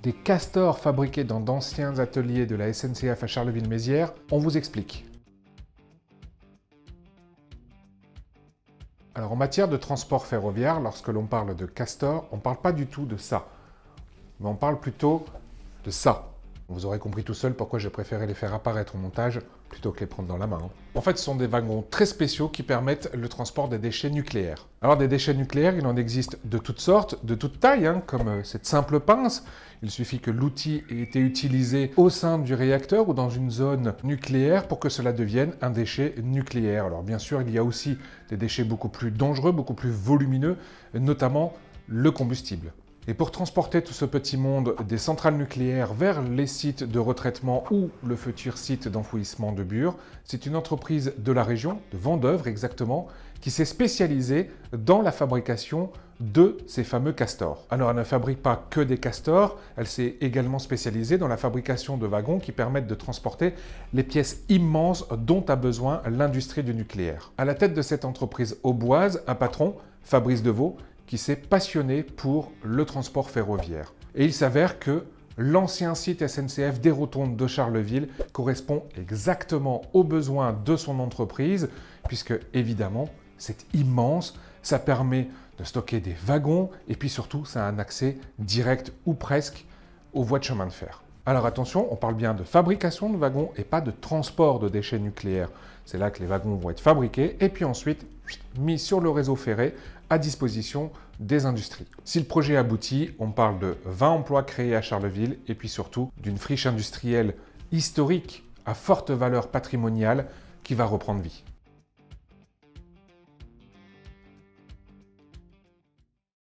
Des castors fabriqués dans d'anciens ateliers de la SNCF à Charleville-Mézières, on vous explique. Alors en matière de transport ferroviaire, lorsque l'on parle de castor, on ne parle pas du tout de ça, mais on parle plutôt de ça. Vous aurez compris tout seul pourquoi j'ai préféré les faire apparaître au montage plutôt que les prendre dans la main. En fait, ce sont des wagons très spéciaux qui permettent le transport des déchets nucléaires. Alors des déchets nucléaires, il en existe de toutes sortes, de toutes tailles, comme cette simple pince. Il suffit que l'outil ait été utilisé au sein du réacteur ou dans une zone nucléaire pour que cela devienne un déchet nucléaire. Alors bien sûr, il y a aussi des déchets beaucoup plus dangereux, beaucoup plus volumineux, notamment le combustible. Et pour transporter tout ce petit monde des centrales nucléaires vers les sites de retraitement ou le futur site d'enfouissement de Bure, c'est une entreprise de la région, de Vendeuvre exactement, qui s'est spécialisée dans la fabrication de ces fameux castors. Alors elle ne fabrique pas que des castors, elle s'est également spécialisée dans la fabrication de wagons qui permettent de transporter les pièces immenses dont a besoin l'industrie du nucléaire. À la tête de cette entreprise auboise, un patron, Fabrice Deveau, qui s'est passionné pour le transport ferroviaire. Et il s'avère que l'ancien site SNCF des Rotondes de Charleville correspond exactement aux besoins de son entreprise, puisque évidemment, c'est immense, ça permet de stocker des wagons, et puis surtout, ça a un accès direct ou presque aux voies de chemin de fer. Alors attention, on parle bien de fabrication de wagons et pas de transport de déchets nucléaires. C'est là que les wagons vont être fabriqués et puis ensuite mis sur le réseau ferré à disposition des industries. Si le projet aboutit, on parle de 20 emplois créés à Charleville et puis surtout d'une friche industrielle historique à forte valeur patrimoniale qui va reprendre vie.